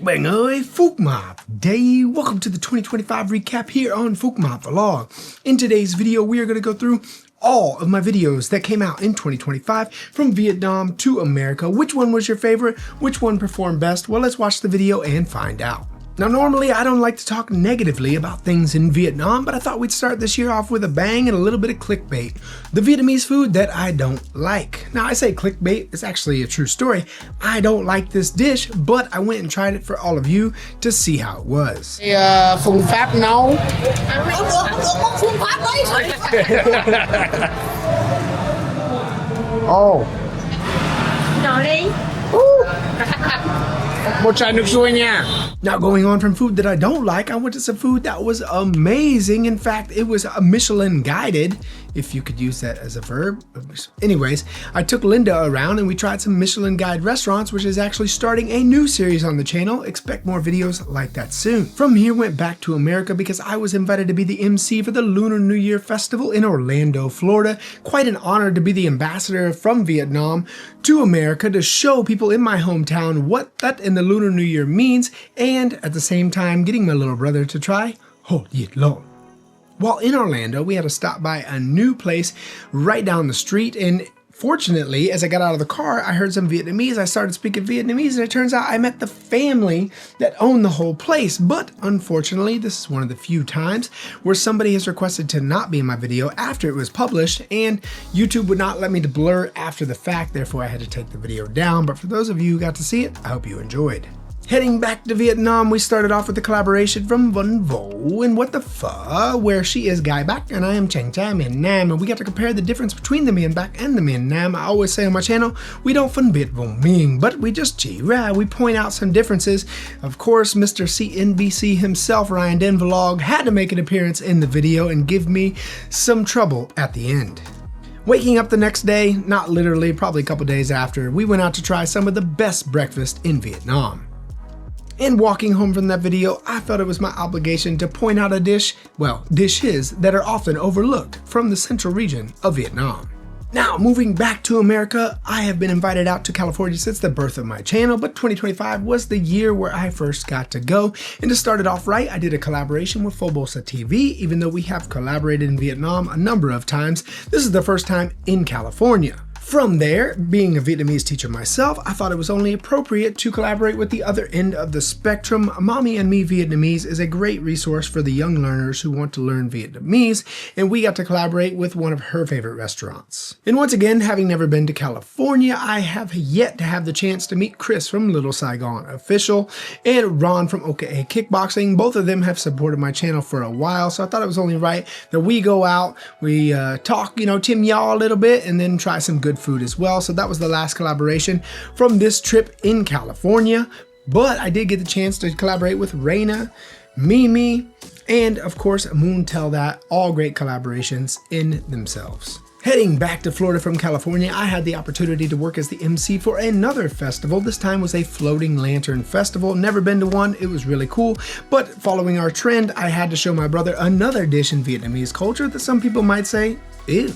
Chào bạn ơi, Phúc Mập Day. Welcome to the 2025 recap here on Phúc Mập Vlog. In today's video, we are going to go through all of my videos that came out in 2025 from Vietnam to America. Which one was your favorite? Which one performed best? Well, let's watch the video and find out. Now, normally I don't like to talk negatively about things in Vietnam, but I thought we'd start this year off with a bang and a little bit of clickbait. The Vietnamese food that I don't like. Now, I say clickbait, it's actually a true story. I don't like this dish, but I went and tried it for all of you to see how it was. Phương pháp nấu. Oh. Rồi đi. Một chai nước sôi nha. Now, going on from food that I don't like, I went to some food that was amazing. In fact, it was Michelin guided, if you could use that as a verb. Anyways, I took Linda around and we tried some Michelin guide restaurants, which is actually starting a new series on the channel. Expect more videos like that soon. From here, went back to America because I was invited to be the MC for the Lunar New Year Festival in Orlando, Florida. Quite an honor to be the ambassador from Vietnam to America to show people in my hometown what that in the Lunar New Year means, and at the same time getting my little brother to try Hột Diệt Lộn. While in Orlando, we had to stop by a new place right down the street, and fortunately, as I got out of the car, I heard some Vietnamese. I started speaking Vietnamese, and it turns out I met the family that owned the whole place. But unfortunately, this is one of the few times where somebody has requested to not be in my video after it was published, and YouTube would not let me to blur after the fact. Therefore, I had to take the video down. But for those of you who got to see it, I hope you enjoyed. Heading back to Vietnam, we started off with the collaboration from Vân Vũ and What the Pho, where she is Gai Bắc and I am Chàng Trai Miền Nam, and we got to compare the difference between the Miền Bắc and the Miền Nam. I always say on my channel, we don't phân biệt vùng miền, but we just chỉ ra, we point out some differences. Of course, Mr. CNBC himself, Ryan Den Vlog, had to make an appearance in the video and give me some trouble at the end. Waking up the next day, not literally, probably a couple days after, we went out to try some of the best breakfast in Vietnam. And walking home from that video, I felt it was my obligation to point out a dish, well, dishes that are often overlooked from the central region of Vietnam. Now, moving back to America, I have been invited out to California since the birth of my channel, but 2025 was the year where I first got to go. And to start it off right, I did a collaboration with Phobosa TV. Even though we have collaborated in Vietnam a number of times, this is the first time in California. From there, being a Vietnamese teacher myself, I thought it was only appropriate to collaborate with the other end of the spectrum. Mommy and Me Vietnamese is a great resource for the young learners who want to learn Vietnamese, and we got to collaborate with one of her favorite restaurants. And once again, having never been to California, I have yet to have the chance to meet Chris from Little Saigon Official and Ron from OKA Kickboxing. Both of them have supported my channel for a while, so I thought it was only right that we go out, we talk, Tim Yaw a little bit, and then try some good food as well. So that was the last collaboration from this trip in California. But I did get the chance to collaborate with Raina, Mimi, and of course Moon Tell That, all great collaborations in themselves. Heading back to Florida from California, I had the opportunity to work as the MC for another festival. This time was a floating lantern festival. Never been to one, it was really cool. But following our trend, I had to show my brother another dish in Vietnamese culture that some people might say, ew.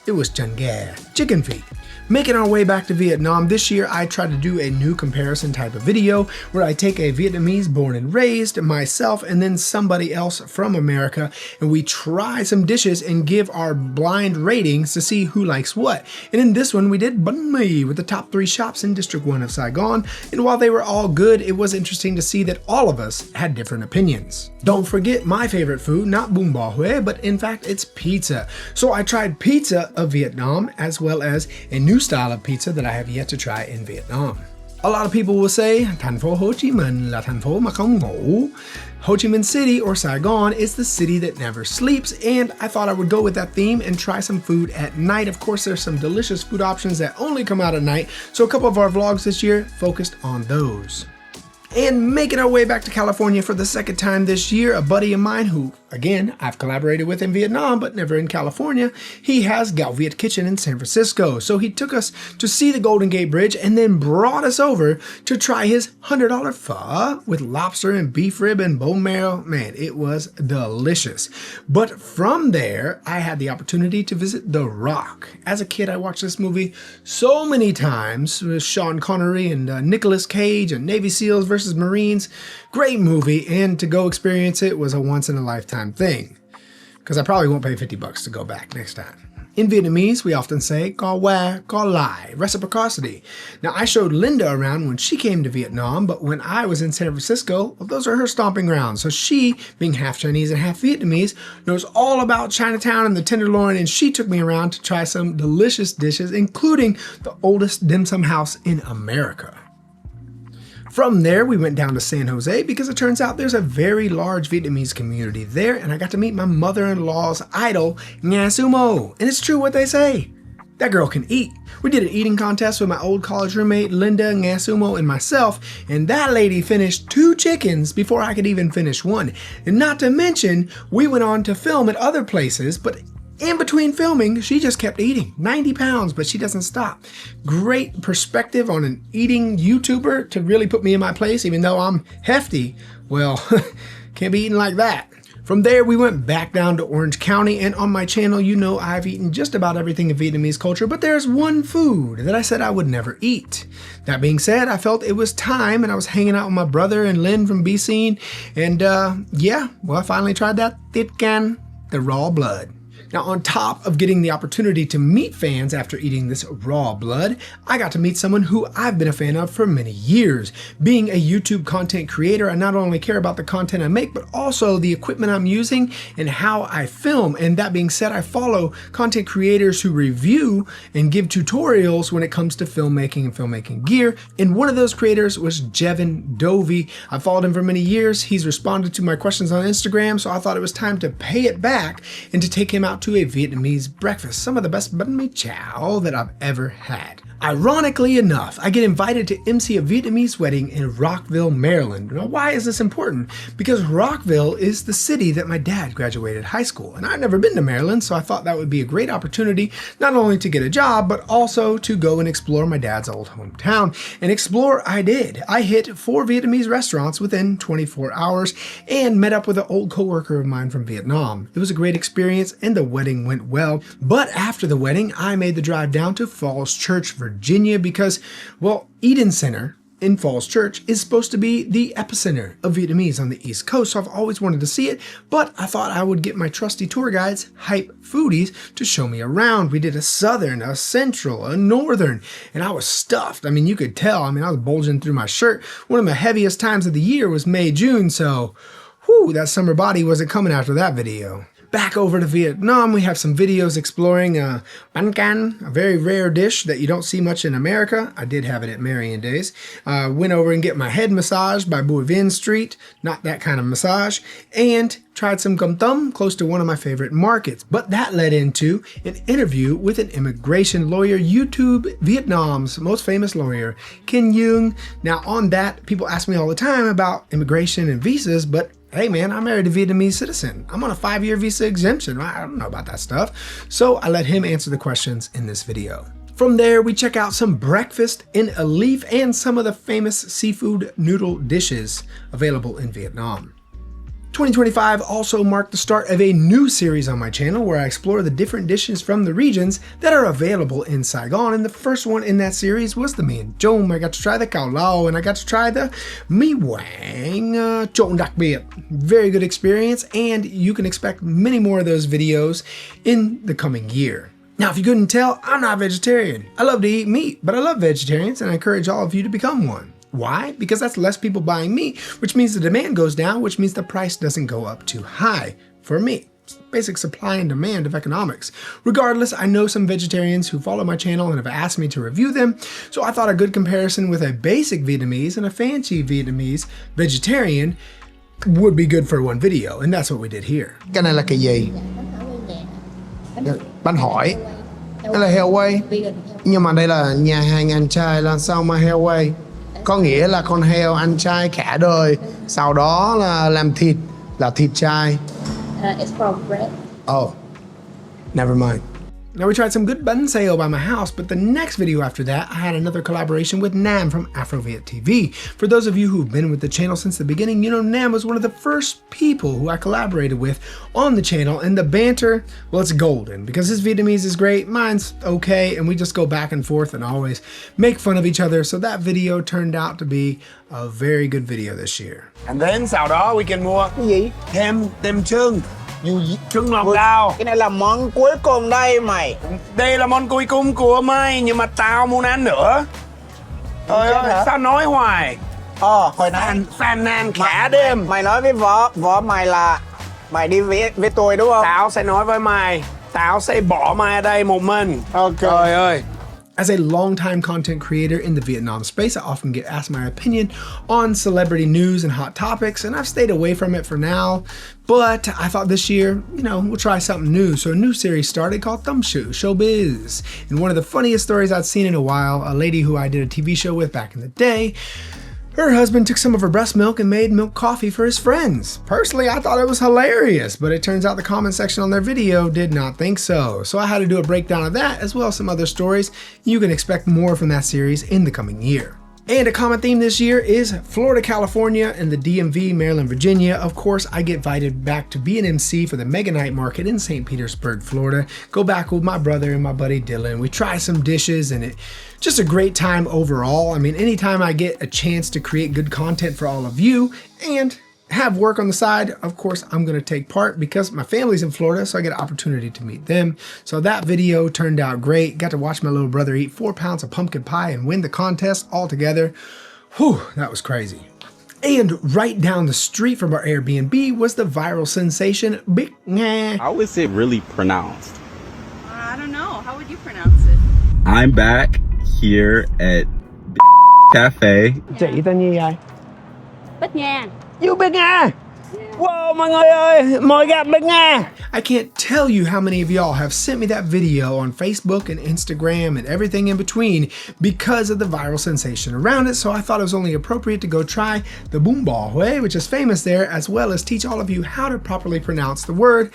It was chân gà, chicken feet. Making our way back to Vietnam, this year I tried to do a new comparison type of video where I take a Vietnamese born and raised, myself, and then somebody else from America, and we try some dishes and give our blind ratings to see who likes what. And in this one, we did banh mi with the top 3 shops in District 1 of Saigon, and while they were all good, it was interesting to see that all of us had different opinions. Don't forget my favorite food, not bún bò Huế, but in fact it's pizza. So I tried pizza of Vietnam as well as a new style of pizza that I have yet to try in Vietnam. A lot of people will say, thành phố Hồ Chí Minh là thành phố mà không ngủ. Ho Chi Minh City, or Saigon, is the city that never sleeps, and I thought I would go with that theme and try some food at night. Of course, there's some delicious food options that only come out at night, so a couple of our vlogs this year focused on those. And making our way back to California for the second time this year, a buddy of mine who again, I've collaborated with in Vietnam, but never in California. He has Gạo Viet Kitchen in San Francisco. So he took us to see the Golden Gate Bridge and then brought us over to try his $100 pho with lobster and beef rib and bone marrow. Man, it was delicious. But from there, I had the opportunity to visit The Rock. As a kid, I watched this movie so many times with Sean Connery and Nicolas Cage and Navy SEALs versus Marines. Great movie, and to go experience it was a once-in-a-lifetime thing. Because I probably won't pay $50 to go back next time. In Vietnamese, we often say "có qua, có lại," reciprocity. Now, I showed Linda around when she came to Vietnam, but when I was in San Francisco, well, those are her stomping grounds. So she, being half Chinese and half Vietnamese, knows all about Chinatown and the Tenderloin, and she took me around to try some delicious dishes, including the oldest dim sum house in America. From there, we went down to San Jose because it turns out there's a very large Vietnamese community there, and I got to meet my mother-in-law's idol, Nga Sumo. And it's true what they say. That girl can eat. We did an eating contest with my old college roommate, Linda, Nga Sumo, and myself, and that lady finished 2 chickens before I could even finish one. And not to mention, we went on to film at other places, but in between filming, she just kept eating. 90 pounds, but she doesn't stop. Great perspective on an eating YouTuber to really put me in my place, even though I'm hefty. Well, can't be eating like that. From there, we went back down to Orange County, and on my channel, you know I've eaten just about everything in Vietnamese culture, but there's one food that I said I would never eat. That being said, I felt it was time, and I was hanging out with my brother and Lynn from B-Scene, and yeah, well, I finally tried that thịt can, the raw blood. Now, on top of getting the opportunity to meet fans after eating this raw blood, I got to meet someone who I've been a fan of for many years. Being a YouTube content creator, I not only care about the content I make, but also the equipment I'm using and how I film. And that being said, I follow content creators who review and give tutorials when it comes to filmmaking and filmmaking gear. And one of those creators was Jevin Dovey. I followed him for many years. He's responded to my questions on Instagram, so I thought it was time to pay it back and to take him out to a Vietnamese breakfast, some of the best bánh mì chảo that I've ever had. Ironically enough, I get invited to MC a Vietnamese wedding in Rockville, Maryland. Now, why is this important? Because Rockville is the city that my dad graduated high school, and I've never been to Maryland, so I thought that would be a great opportunity not only to get a job, but also to go and explore my dad's old hometown. And explore I did. I hit 4 Vietnamese restaurants within 24 hours and met up with an old coworker of mine from Vietnam. It was a great experience, and the wedding went well. But after the wedding, I made the drive down to Falls Church, Virginia, because, well, Eden Center in Falls Church is supposed to be the epicenter of Vietnamese on the East Coast, so I've always wanted to see it, but I thought I would get my trusty tour guides, hype foodies, to show me around. We did a southern, a central, a northern, and I was stuffed. I mean, you could tell. I mean, I was bulging through my shirt. One of my heaviest times of the year was May, June, so whew, that summer body wasn't coming after that video. Back over to Vietnam, we have some videos exploring bánh can, a very rare dish that you don't see much in America. I did have it at Marion Days. Went over and get my head massaged by Bùi Viên Street, not that kind of massage, and tried some cơm tấm close to one of my favorite markets. But that led into an interview with an immigration lawyer, YouTube Vietnam's most famous lawyer, Ken Yeung. Now on that, people ask me all the time about immigration and visas, but hey man, I'm married to a Vietnamese citizen. I'm on a 5-year visa exemption. I don't know about that stuff. So I let him answer the questions in this video. From there, we check out some breakfast in a leaf and some of the famous seafood noodle dishes available in Vietnam. 2025 also marked the start of a new series on my channel where I explore the different dishes from the regions that are available in Saigon, and the first one in that series was the miền Trung. I got to try the Cao Lao, and I got to try the Mi Quảng trộn đặc biệt. Very good experience, and you can expect many more of those videos in the coming year. Now, if you couldn't tell, I'm not vegetarian. I love to eat meat, but I love vegetarians, and I encourage all of you to become one. Why? Because that's less people buying meat, which means the demand goes down, which means the price doesn't go up too high for meat. It's basic supply and demand of economics. Regardless, I know some vegetarians who follow my channel and have asked me to review them, so I thought a good comparison with a basic Vietnamese and a fancy Vietnamese vegetarian would be good for one video, and that's what we did here. Cái này là cái gì? Bánh hỏi. Đây là heo quay. Nhưng mà đây là nhà hàng ăn chay, làm sao mà heo quay? Có nghĩa là con heo ăn chay cả đời, sau đó là làm thịt, là thịt chay. It's from bread. Oh, never mind. Now we tried some good bun sale by my house, but the next video after that, I had another collaboration with Nam from Afroviet TV. For those of you who've been with the channel since the beginning, you know Nam was one of the first people who I collaborated with on the channel, and the banter, well, it's golden because his Vietnamese is great, mine's okay, and we just go back and forth and always make fun of each other, so that video turned out to be a very good video this year. And then sau đó we can mua Cái gì? thêm tem trưng. Trưng lòng đào. Cái này là món cuối cùng đây mày. Đây là món cuối cùng của mày, nhưng mà tao muốn ăn nữa. Trời ơi, hả? sao nói hoài? Hồi nãy Phàn nàn cả đêm. mày nói với võ mày là mày đi với tôi đúng không? Tao sẽ nói với mày, tao sẽ bỏ mày ở đây một mình. Ok. Trời ơi. As a longtime content creator in the Vietnam space, I often get asked my opinion on celebrity news and hot topics, and I've stayed away from it for now. But I thought this year, you know, we'll try something new. So a new series started called Thumbshoe Showbiz. And one of the funniest stories I'd seen in a while, a lady who I did a TV show with back in the day, her husband took some of her breast milk and made milk coffee for his friends. Personally, I thought it was hilarious, but it turns out the comment section on their video did not think so. So I had to do a breakdown of that, as well as some other stories. You can expect more from that series in the coming year. And a common theme this year is Florida, California, and the DMV, Maryland, Virginia. Of course, I get invited back to be an MC for the Mega Night Market in St. Petersburg, Florida. Go back with my brother and my buddy Dylan. We try some dishes, and it just a great time overall. I mean, anytime I get a chance to create good content for all of you and have work on the side, of course, I'm going to take part because my family's in Florida, so I get an opportunity to meet them. So that video turned out great. Got to watch my little brother eat 4 pounds of pumpkin pie and win the contest all together. Whew, that was crazy. And right down the street from our Airbnb was the viral sensation Big Nga. How is it really pronounced? I don't know. How would you pronounce it? I'm back here at Cafe. Chị tên gì vậy? Bích Nha. You Big Nga! Wow, mọi người ơi, mời gặp Big Nga! I can't tell you how many of y'all have sent me that video on Facebook and Instagram and everything in between because of the viral sensation around it, so I thought it was only appropriate to go try the Bún Bò Huế, which is famous there, as well as teach all of you how to properly pronounce the word.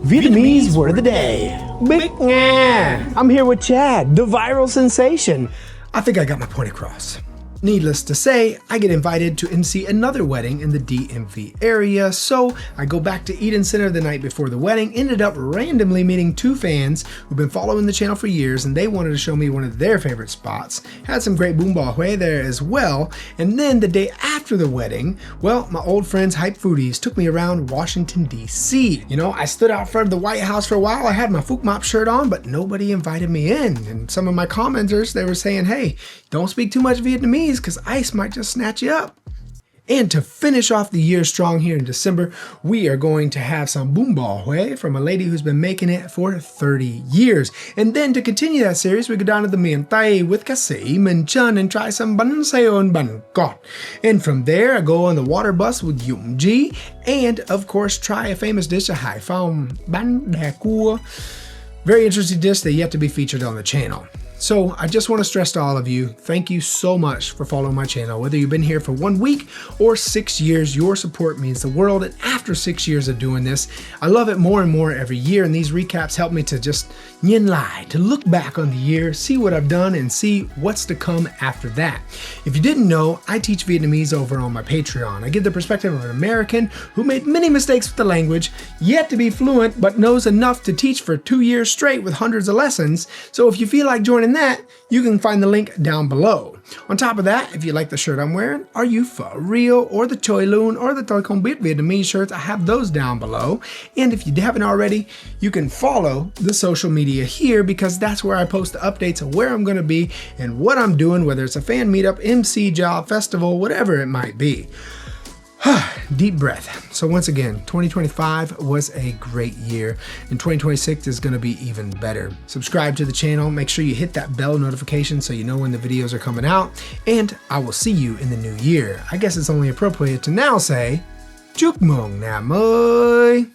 Vietnamese word of the day. Big Nga! I'm here with Chad, the viral sensation. I think I got my point across. Needless to say, I get invited to MC another wedding in the DMV area, so I go back to Eden Center the night before the wedding, ended up randomly meeting 2 fans who've been following the channel for years, and they wanted to show me one of their favorite spots. Had some great Bún Bò Huế there as well, and then the day after the wedding, well, my old friends Hype Foodies took me around Washington, D.C. You know, I stood out front of the White House for a while, I had my Phúc Mập shirt on, but nobody invited me in, and some of my commenters, they were saying, hey, don't speak too much Vietnamese, because ICE might just snatch you up. And to finish off the year strong here in December, we are going to have some Bún Bò Huế from a lady who's been making it for 30 years. And then to continue that series, we go down to the miền Tây with ca sĩ Minh Trân and try some bánh saigon bánh cọt. And from there, I go on the water bus with Dũng G, and of course, try a famous dish of Hải Phòng, bánh đa cua. Very interesting dish that yet to be featured on the channel. So I just want to stress to all of you, thank you so much for following my channel. Whether you've been here for 1 week or 6 years, your support means the world. And after 6 years of doing this, I love it more and more every year. And these recaps help me to just nhìn lại, to look back on the year, see what I've done, and see what's to come after that. If you didn't know, I teach Vietnamese over on my Patreon. I give the perspective of an American who made many mistakes with the language, yet to be fluent, but knows enough to teach for 2 years straight with hundreds of lessons. So if you feel like joining that, you can find the link down below. On top of that, if you like the shirt I'm wearing, Are You For Real, or the Choi Loon, or the Tôi Không Biết Vietnamese shirts, I have those down below. And if you haven't already, you can follow the social media here because that's where I post the updates of where I'm going to be and what I'm doing, whether it's a fan meetup, MC job, festival, whatever it might be. Deep breath. So once again, 2025 was a great year, and 2026 is going to be even better. Subscribe to the channel, make sure you hit that bell notification so you know when the videos are coming out, and I will see you in the new year. I guess it's only appropriate to now say, Chúc mừng năm mới!